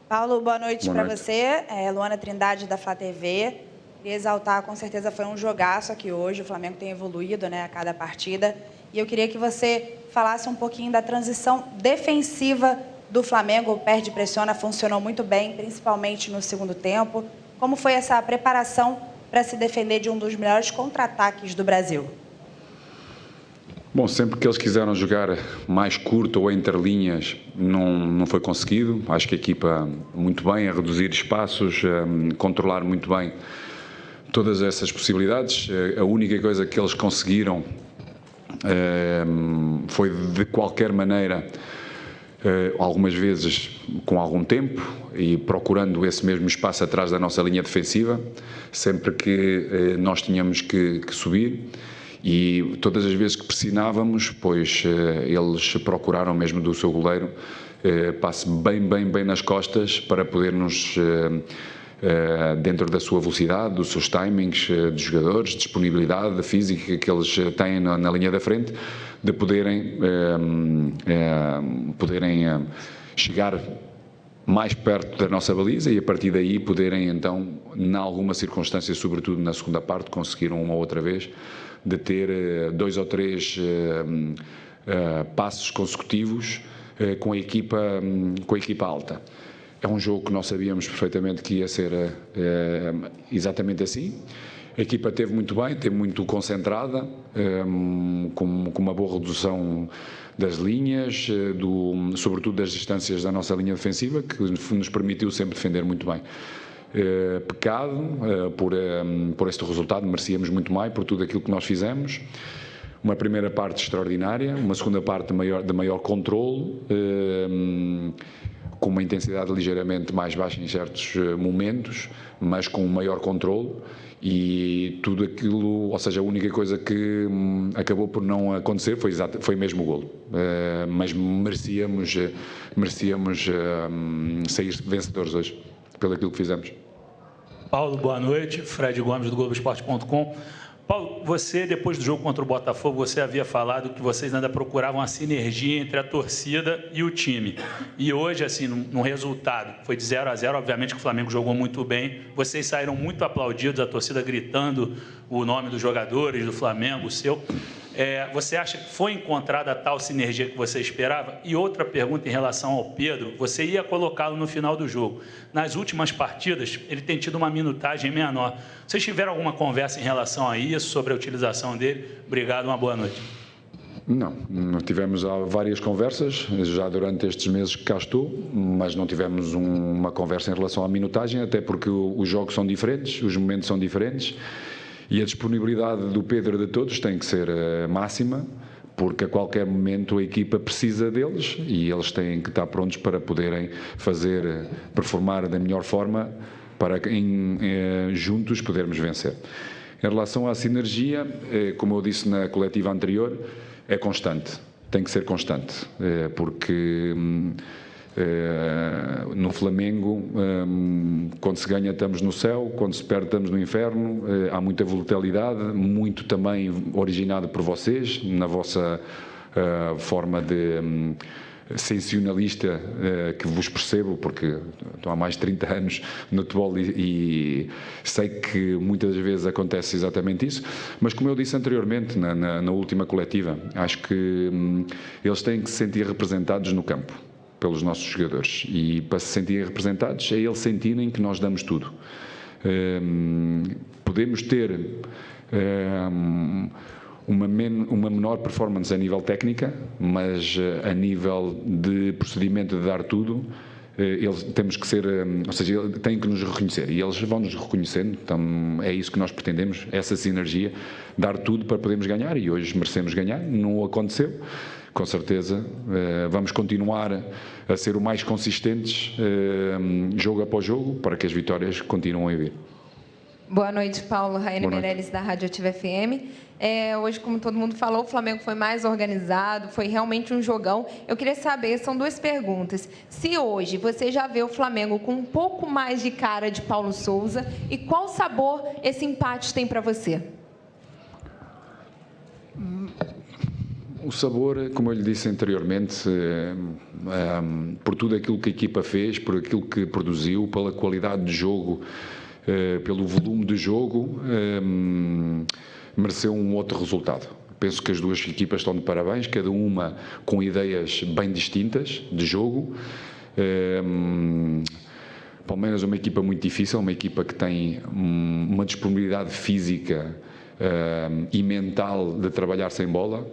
Paulo, boa noite para noite. você. Luana Trindade, da Flá TV. Queria exaltar, com certeza foi um jogaço aqui hoje. O Flamengo tem evoluído, né, a cada partida. E eu queria que você falasse um pouquinho da transição defensiva do Flamengo. O perde e pressiona funcionou muito bem, principalmente no segundo tempo. Como foi essa preparação para se defender de um dos melhores contra-ataques do Brasil? Bom, sempre que eles quiseram jogar mais curto ou entre linhas, não foi conseguido. Acho que a equipa muito bem a reduzir espaços, a controlar muito bem todas essas possibilidades. A única coisa que eles conseguiram foi, de qualquer maneira, algumas vezes com algum tempo e procurando esse mesmo espaço atrás da nossa linha defensiva, sempre que nós tínhamos que subir. E todas as vezes que pressionávamos, pois eles procuraram mesmo do seu goleiro passe bem nas costas para poder-nos, dentro da sua velocidade, dos seus timings de jogadores, disponibilidade física que eles têm na linha da frente, de poderem chegar mais perto da nossa baliza e a partir daí poderem então, em alguma circunstância, sobretudo na segunda parte, conseguiram uma outra vez de ter 2 ou 3 passos consecutivos com a equipa alta. É um jogo que nós sabíamos perfeitamente que ia ser exatamente assim. A equipa esteve muito bem, esteve muito concentrada, com uma boa redução das linhas, sobretudo das distâncias da nossa linha defensiva, que nos permitiu sempre defender muito bem. Pecado por este resultado, merecíamos muito mais por tudo aquilo que nós fizemos. Uma primeira parte extraordinária, uma segunda parte de maior controle, com uma intensidade ligeiramente mais baixa em certos momentos, mas com um maior controle. E tudo aquilo, ou seja, a única coisa que acabou por não acontecer foi mesmo o golo. Mas merecíamos sair vencedores hoje, pelo aquilo que fizemos. Paulo, boa noite. Fred Gomes, do Globoesporte.com. Paulo, você, depois do jogo contra o Botafogo, você havia falado que vocês ainda procuravam a sinergia entre a torcida e o time. E hoje, assim, no resultado, foi de 0-0, obviamente que o Flamengo jogou muito bem, vocês saíram muito aplaudidos, a torcida gritando o nome dos jogadores do Flamengo, o seu. Você acha que foi encontrada a tal sinergia que você esperava? E outra pergunta em relação ao Pedro, você ia colocá-lo no final do jogo. Nas últimas partidas, ele tem tido uma minutagem menor. Vocês tiveram alguma conversa em relação a isso, sobre a utilização dele? Obrigado, uma boa noite. Não tivemos várias conversas, já durante estes meses que cá estou, mas não tivemos uma conversa em relação à minutagem, até porque os jogos são diferentes, os momentos são diferentes. E a disponibilidade do Pedro de todos tem que ser máxima, porque a qualquer momento a equipa precisa deles e eles têm que estar prontos para poderem performar da melhor forma para juntos podermos vencer. Em relação à sinergia, como eu disse na coletiva anterior, é constante, tem que ser constante, porque no Flamengo, quando se ganha estamos no céu, quando se perde estamos no inferno, há muita volatilidade, muito também originado por vocês, na vossa forma de sensacionalista, que vos percebo, porque estou há mais de 30 anos no futebol e sei que muitas vezes acontece exatamente isso, mas como eu disse anteriormente na última coletiva, acho que eles têm que se sentir representados no campo pelos nossos jogadores, e para se sentirem representados é eles sentirem que nós damos tudo. Podemos ter uma menor performance a nível técnica, mas a nível de procedimento de dar tudo, eles temos que ser, ou seja, têm que nos reconhecer e eles vão nos reconhecendo. Então é isso que nós pretendemos, essa sinergia, dar tudo para podermos ganhar, e hoje merecemos ganhar. Não aconteceu, com certeza vamos continuar a ser o mais consistentes jogo após jogo, para que as vitórias continuem a vir. Boa noite, Paulo. Raiane Meirelles, da Rádio Ativa FM. Hoje, como todo mundo falou, o Flamengo foi mais organizado, foi realmente um jogão. Eu queria saber, são 2 perguntas. Se hoje você já vê o Flamengo com um pouco mais de cara de Paulo Souza, e qual sabor esse empate tem para você? O sabor, como eu lhe disse anteriormente, por tudo aquilo que a equipa fez, por aquilo que produziu, pela qualidade de jogo, pelo volume de jogo, mereceu um outro resultado. Penso que as duas equipas estão de parabéns, cada uma com ideias bem distintas de jogo. Palmeiras é uma equipa muito difícil, uma equipa que tem uma disponibilidade física e mental de trabalhar sem bola,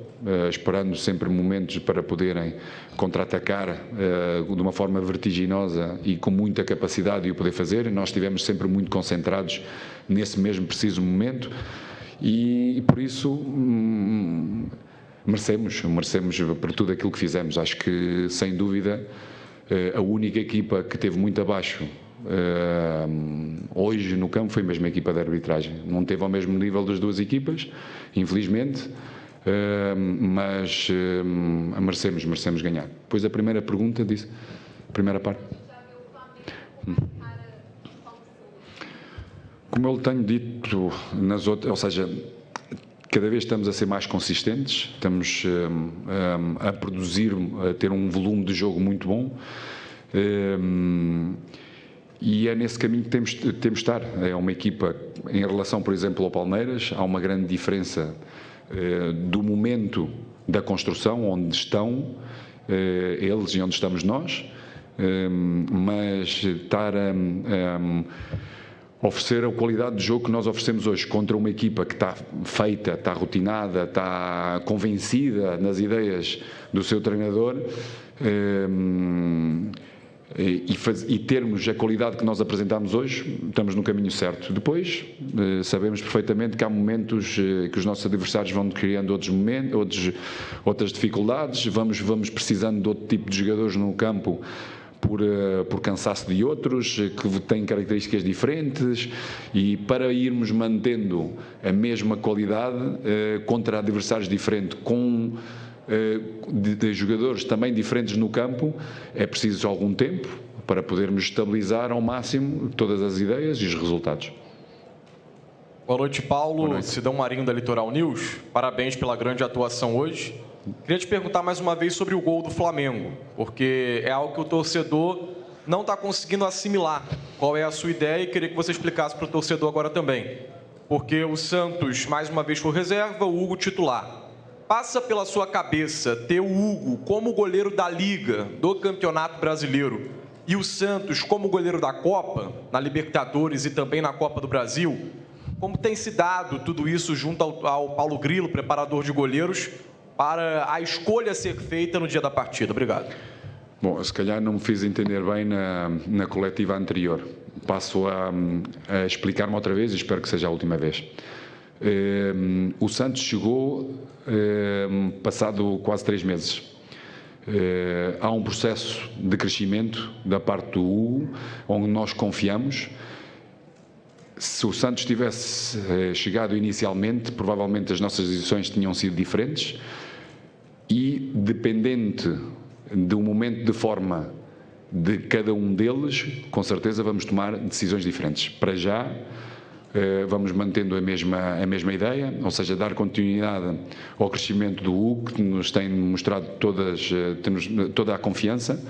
esperando sempre momentos para poderem contra-atacar de uma forma vertiginosa e com muita capacidade de o poder fazer. Nós estivemos sempre muito concentrados nesse mesmo preciso momento e por isso merecemos por tudo aquilo que fizemos. Acho que, sem dúvida, a única equipa que teve muito abaixo hoje no campo foi mesmo a equipa de arbitragem. Não teve ao mesmo nível das duas equipas, infelizmente, mas merecemos ganhar. Depois a primeira pergunta disse, a primeira parte. Como eu tenho dito nas outras, ou seja, cada vez estamos a ser mais consistentes, estamos a produzir, a ter um volume de jogo muito bom. E é nesse caminho que temos de estar. É uma equipa, em relação, por exemplo, ao Palmeiras, há uma grande diferença do momento da construção, onde estão eles e onde estamos nós, mas estar a oferecer a qualidade de jogo que nós oferecemos hoje contra uma equipa que está feita, está rotinada, está convencida nas ideias do seu treinador, e termos a qualidade que nós apresentamos hoje, estamos no caminho certo. Depois, sabemos perfeitamente que há momentos que os nossos adversários vão criando outras dificuldades, vamos precisando de outro tipo de jogadores no campo por cansaço de outros, que têm características diferentes, e para irmos mantendo a mesma qualidade contra adversários diferentes, de jogadores também diferentes no campo, é preciso algum tempo para podermos estabilizar ao máximo todas as ideias e os resultados. Boa noite, Paulo. Boa noite. Sidão Marinho, da Litoral News. Parabéns pela grande atuação hoje. Queria te perguntar mais uma vez sobre o gol do Flamengo, porque é algo que o torcedor não está conseguindo assimilar. Qual é a sua ideia? E queria que você explicasse para o torcedor agora também. Porque o Santos, mais uma vez, foi reserva, o Hugo titular. Passa pela sua cabeça ter o Hugo como goleiro da Liga, do Campeonato Brasileiro, e o Santos como goleiro da Copa, na Libertadores e também na Copa do Brasil? Como tem se dado tudo isso junto ao Paulo Grilo, preparador de goleiros, para a escolha ser feita no dia da partida? Obrigado. Bom, se calhar não me fiz entender bem na coletiva anterior. Passo a explicar-me outra vez e espero que seja a última vez. O Santos chegou passado quase 3 meses. Há um processo de crescimento da parte do Hugo, onde nós confiamos. Se o Santos tivesse chegado inicialmente, provavelmente as nossas decisões tinham sido diferentes, e dependente do momento de forma de cada um deles, com certeza vamos tomar decisões diferentes. Para já, vamos mantendo a mesma ideia, ou seja, dar continuidade ao crescimento do Hugo, que nos tem mostrado toda a confiança.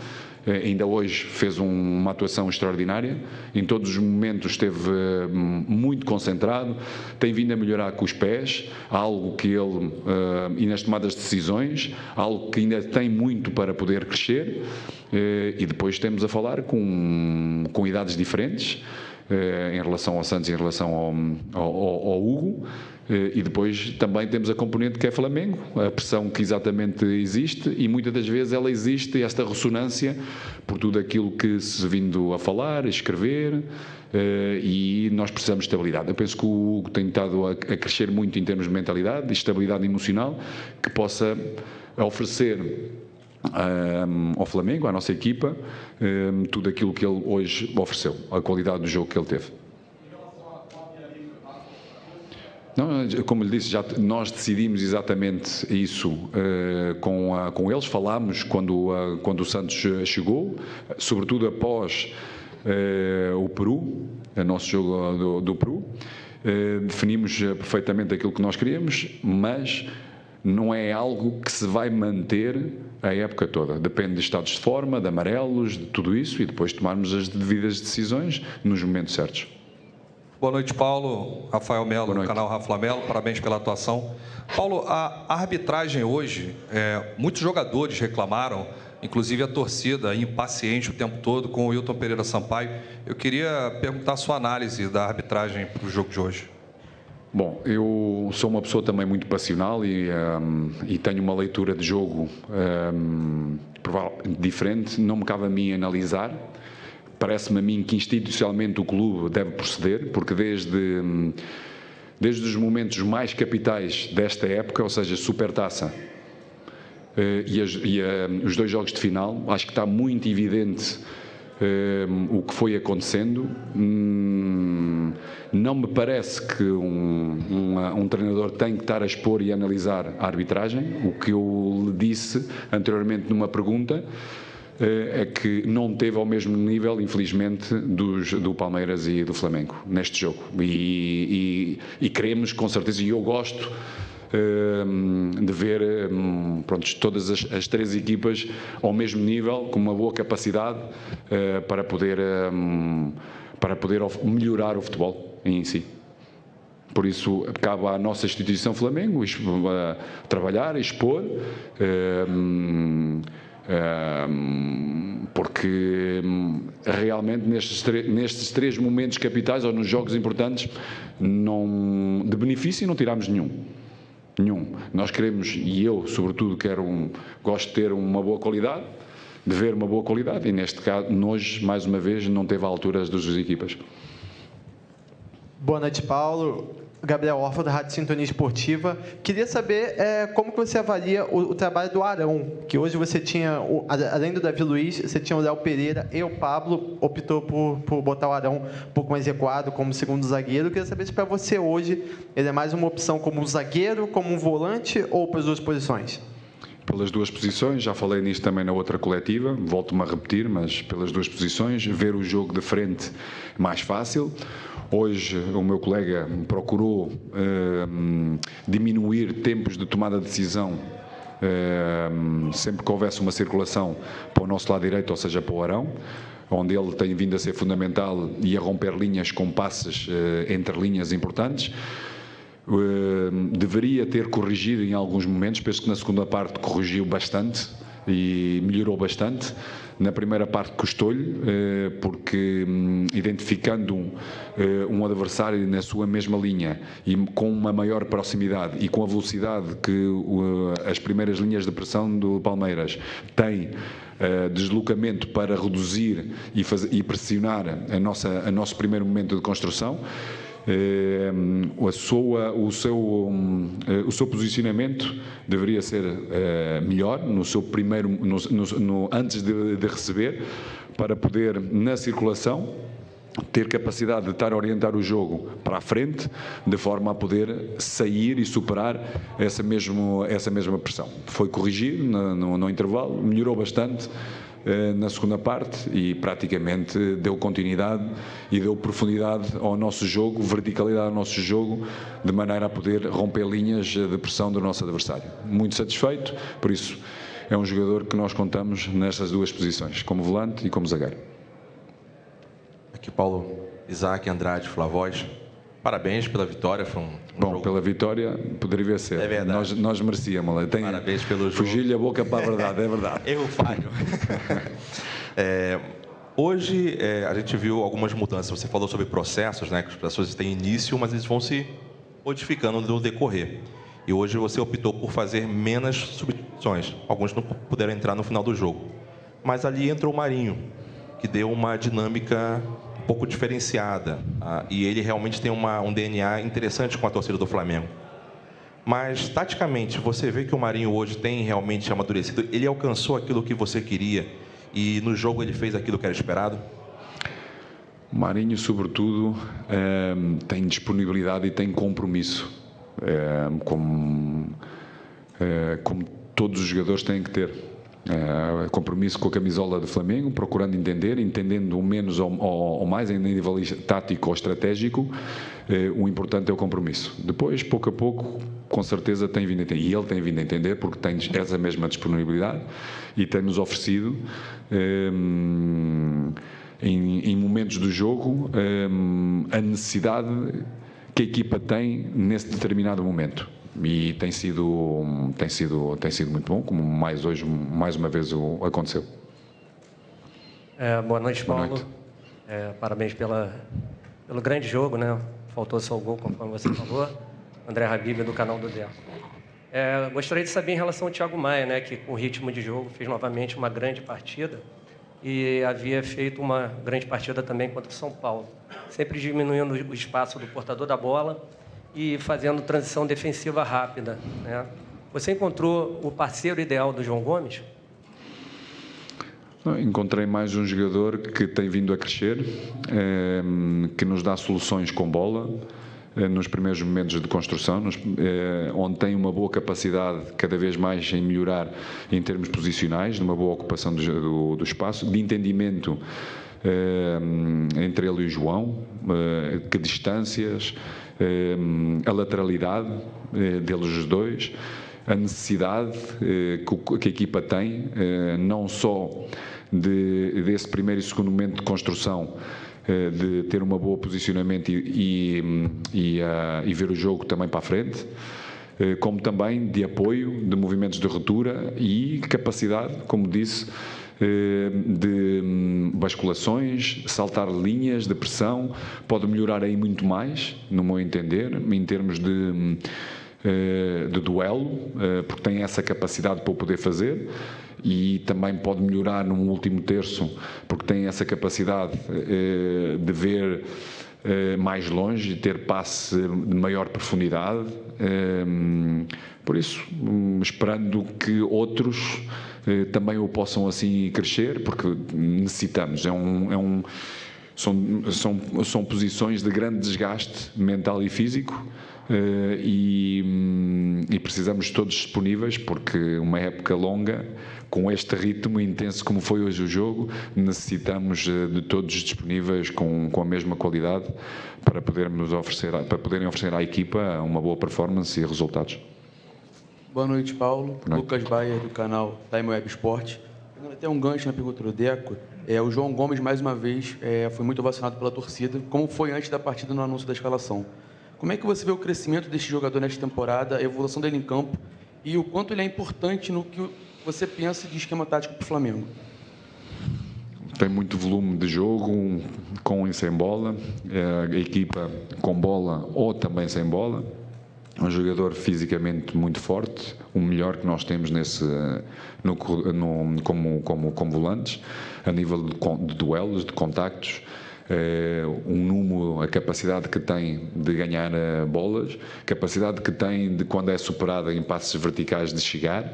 Ainda hoje fez uma atuação extraordinária, em todos os momentos esteve muito concentrado, tem vindo a melhorar com os pés, algo que ele, e nas tomadas de decisões, algo que ainda tem muito para poder crescer, e depois temos a falar com idades diferentes, em relação ao Santos e em relação ao Hugo, e depois também temos a componente que é Flamengo, a pressão que exatamente existe, e muitas das vezes ela existe, esta ressonância, por tudo aquilo que se vindo a falar, a escrever, e nós precisamos de estabilidade. Eu penso que o Hugo tem estado a crescer muito em termos de mentalidade, de estabilidade emocional, que possa oferecer ao Flamengo, à nossa equipa, tudo aquilo que ele hoje ofereceu, a qualidade do jogo que ele teve. Não, como lhe disse, nós decidimos exatamente isso com eles, falámos quando o Santos chegou, sobretudo após o Peru, o nosso jogo do Peru, definimos perfeitamente aquilo que nós queríamos, mas não é algo que se vai manter a época toda. Depende de estados de forma, de amarelos, de tudo isso, e depois tomarmos as devidas decisões nos momentos certos. Boa noite, Paulo. Rafael Melo, do canal Rafa Melo. Parabéns pela atuação. Paulo, a arbitragem hoje, muitos jogadores reclamaram, inclusive a torcida impaciente o tempo todo com o Wilton Pereira Sampaio. Eu queria perguntar a sua análise da arbitragem para o jogo de hoje. Bom, eu sou uma pessoa também muito passional e tenho uma leitura de jogo diferente. Não me cabe a mim analisar. Parece-me a mim que institucionalmente o clube deve proceder, porque desde os momentos mais capitais desta época, ou seja, Supertaça e os 2 jogos de final, acho que está muito evidente o que foi acontecendo. Não me parece que um treinador tem que estar a expor e a analisar a arbitragem. O que eu lhe disse anteriormente numa pergunta é que não teve ao mesmo nível, infelizmente, do Palmeiras e do Flamengo neste jogo. E queremos, com certeza, e eu gosto de ver todas as 3 equipas ao mesmo nível, com uma boa capacidade para poder melhorar o futebol em si. Por isso, cabe à nossa instituição Flamengo trabalhar, expor, porque realmente nestes 3 momentos capitais ou nos jogos importantes de benefício não tiramos nenhum. Nós queremos, e eu sobretudo gosto de ter uma boa qualidade, de ver uma boa qualidade, e neste caso hoje mais uma vez não teve a altura das 2 equipas. Boa noite, Paulo. Gabriel Orfa, da Rádio Sintonia Esportiva. Queria saber como que você avalia o trabalho do Arão, que hoje você tinha, além do Davi Luiz, você tinha o Léo Pereira e o Pablo, optou por botar o Arão um pouco mais recuado como segundo zagueiro. Queria saber se para você hoje ele é mais uma opção como um zagueiro, como um volante ou para as 2 posições? Pelas 2 posições, já falei nisto também na outra coletiva, volto-me a repetir, mas pelas 2 posições, ver o jogo de frente mais fácil. Hoje o meu colega procurou diminuir tempos de tomada de decisão sempre que houvesse uma circulação para o nosso lado direito, ou seja, para o Arão, onde ele tem vindo a ser fundamental e a romper linhas com passes entre linhas importantes. Deveria ter corrigido em alguns momentos, penso que na segunda parte corrigiu bastante e melhorou bastante. Na primeira parte custou-lhe, porque identificando um adversário na sua mesma linha e com uma maior proximidade e com a velocidade que as primeiras linhas de pressão do Palmeiras têm, deslocamento para reduzir e pressionar o nosso primeiro momento de construção, o seu posicionamento deveria ser melhor no seu primeiro, antes de receber, para poder, na circulação, ter capacidade de estar a orientar o jogo para a frente, de forma a poder sair e superar essa mesma pressão. Foi corrigido no intervalo, melhorou bastante na segunda parte e praticamente deu continuidade e deu profundidade ao nosso jogo, verticalidade ao nosso jogo, de maneira a poder romper linhas de pressão do nosso adversário. Muito satisfeito, por isso é um jogador que nós contamos nestas 2 posições, como volante e como zagueiro. Aqui Paulo, Isaac Andrade, Flavoz. Parabéns pela vitória. Foi Bom, jogo... pela vitória poderia ser. É verdade. Nós merecíamos. Parabéns pelo jogo. Fugir-lhe a boca para a verdade, é verdade. Erro falho. Hoje a gente viu algumas mudanças. Você falou sobre processos, né? Que os processos têm início, mas eles vão se modificando no decorrer. E hoje você optou por fazer menos substituições. Alguns não puderam entrar no final do jogo. Mas ali entrou o Marinho, que deu uma dinâmica um pouco diferenciada, e ele realmente tem um DNA interessante com a torcida do Flamengo. Mas, taticamente, você vê que o Marinho hoje tem realmente amadurecido? Ele alcançou aquilo que você queria e no jogo ele fez aquilo que era esperado? O Marinho, sobretudo, tem disponibilidade e tem compromisso, como todos os jogadores têm que ter. Compromisso com a camisola do Flamengo, procurando entender, entendendo o menos ou mais em nível tático ou estratégico. O importante é o compromisso. Depois, pouco a pouco, com certeza tem vindo a entender, e ele tem vindo a entender, porque tem essa mesma disponibilidade e tem-nos oferecido em momentos do jogo a necessidade que a equipa tem nesse determinado momento. E tem sido muito bom, como mais uma vez aconteceu. Boa noite, Paulo. Boa noite. Parabéns pelo grande jogo, né? Faltou só o gol, conforme você falou. André Habib, do canal do Deco. Gostaria de saber em relação ao Thiago Maia, né? Que com ritmo de jogo fez novamente uma grande partida e havia feito uma grande partida também contra o São Paulo, sempre diminuindo o espaço do portador da bola e fazendo transição defensiva rápida, né? Você encontrou o parceiro ideal do João Gomes? Encontrei mais um jogador que tem vindo a crescer, que nos dá soluções com bola, nos primeiros momentos de construção, onde tem uma boa capacidade cada vez mais em melhorar em termos posicionais, numa boa ocupação do espaço, de entendimento entre ele e o João, que distâncias, a lateralidade deles os dois, a necessidade que a equipa tem, não só desse primeiro e segundo momento de construção, de ter um bom posicionamento e ver o jogo também para a frente, como também de apoio, de movimentos de ruptura e capacidade, como disse, de basculações, saltar linhas de pressão. Pode melhorar aí muito mais, no meu entender, em termos de duelo, porque tem essa capacidade para o poder fazer, e também pode melhorar num último terço, porque tem essa capacidade de ver mais longe e ter passe de maior profundidade. Por isso, esperando que outros também o possam assim crescer, porque necessitamos. São posições de grande desgaste mental e físico, e precisamos de todos disponíveis, porque uma época longa, com este ritmo intenso como foi hoje o jogo, necessitamos de todos disponíveis com a mesma qualidade para poderem oferecer à equipa uma boa performance e resultados. Boa noite, Paulo. Boa noite. Lucas Baia, do canal Time Web Sport. Pegando até um gancho na pergunta do Deco, o João Gomes, mais uma vez, foi muito ovacionado pela torcida, como foi antes da partida no anúncio da escalação. Como é que você vê o crescimento deste jogador nesta temporada, a evolução dele em campo e o quanto ele é importante no que você pensa de esquema tático para o Flamengo? Tem muito volume de jogo, com e sem bola, a equipa com bola ou também sem bola. É um jogador fisicamente muito forte, o melhor que nós temos como volantes, a nível de duelos, de contactos. A capacidade que tem de ganhar bolas, capacidade que tem de, quando é superada em passes verticais, de chegar.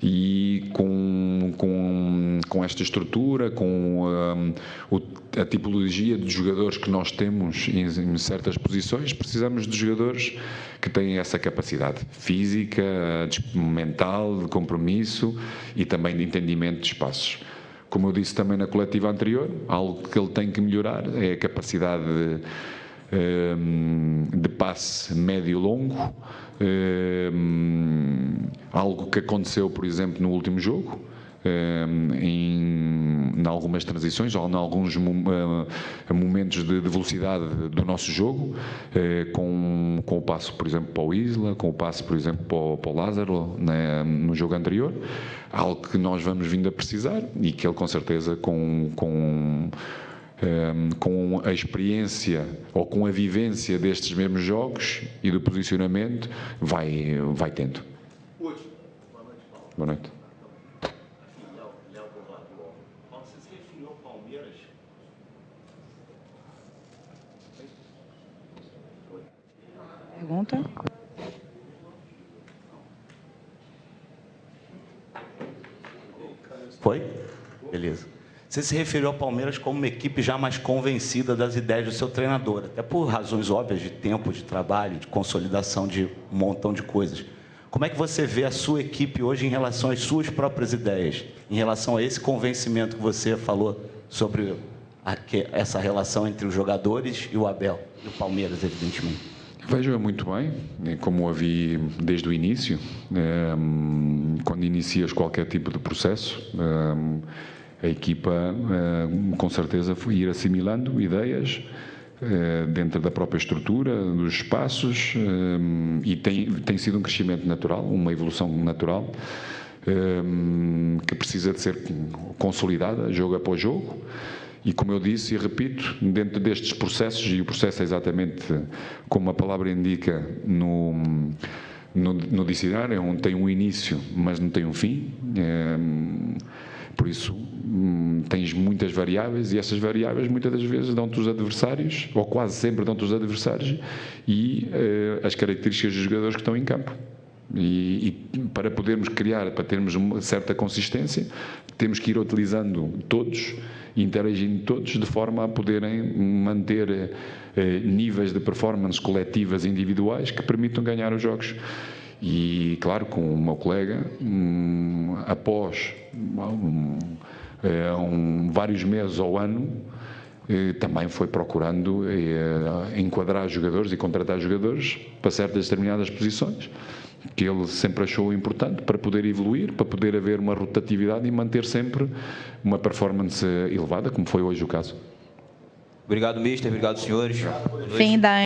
E com esta estrutura, com a tipologia de jogadores que nós temos em certas posições, precisamos de jogadores que têm essa capacidade física, mental, de compromisso e também de entendimento de espaços. Como eu disse também na coletiva anterior, algo que ele tem que melhorar é a capacidade de passe médio-longo, algo que aconteceu, por exemplo, no último jogo, em algumas transições ou em alguns momentos de velocidade do nosso jogo, com o passo, por exemplo, para o Isla, com o passo, por exemplo, para o Lázaro, no jogo anterior, algo que nós vamos vindo a precisar e que ele, com certeza, com a experiência ou com a vivência destes mesmos jogos e do posicionamento, vai tendo. Boa noite. Você se referiu ao Palmeiras? Pergunta? Foi? Beleza. Você se referiu ao Palmeiras como uma equipe já mais convencida das ideias do seu treinador, até por razões óbvias de tempo, de trabalho, de consolidação de um montão de coisas. Como é que você vê a sua equipe hoje em relação às suas próprias ideias, em relação a esse convencimento que você falou sobre essa relação entre os jogadores e o Abel, e o Palmeiras, evidentemente? Vejo-a muito bem, como a vi desde o início, quando inicias qualquer tipo de processo, a equipa, com certeza, foi ir assimilando ideias dentro da própria estrutura, dos espaços, e tem sido um crescimento natural, uma evolução natural, que precisa de ser consolidada, jogo após jogo. E, como eu disse e repito, dentro destes processos, e o processo é exatamente como a palavra indica no dicionário, tem um início, mas não tem um fim. Por isso, tens muitas variáveis, e essas variáveis muitas das vezes dão-te os adversários, ou quase sempre dão-te os adversários, e as características dos jogadores que estão em campo. E para podermos criar, para termos uma certa consistência, temos que ir utilizando todos, interagindo todos, de forma a poderem manter níveis de performance coletivas individuais que permitam ganhar os jogos. E, claro, com o meu colega, após vários meses ao ano, também foi procurando enquadrar jogadores e contratar jogadores para certas determinadas posições, que ele sempre achou importante para poder evoluir, para poder haver uma rotatividade e manter sempre uma performance elevada, como foi hoje o caso. Obrigado, mister. Obrigado, senhores. Fim da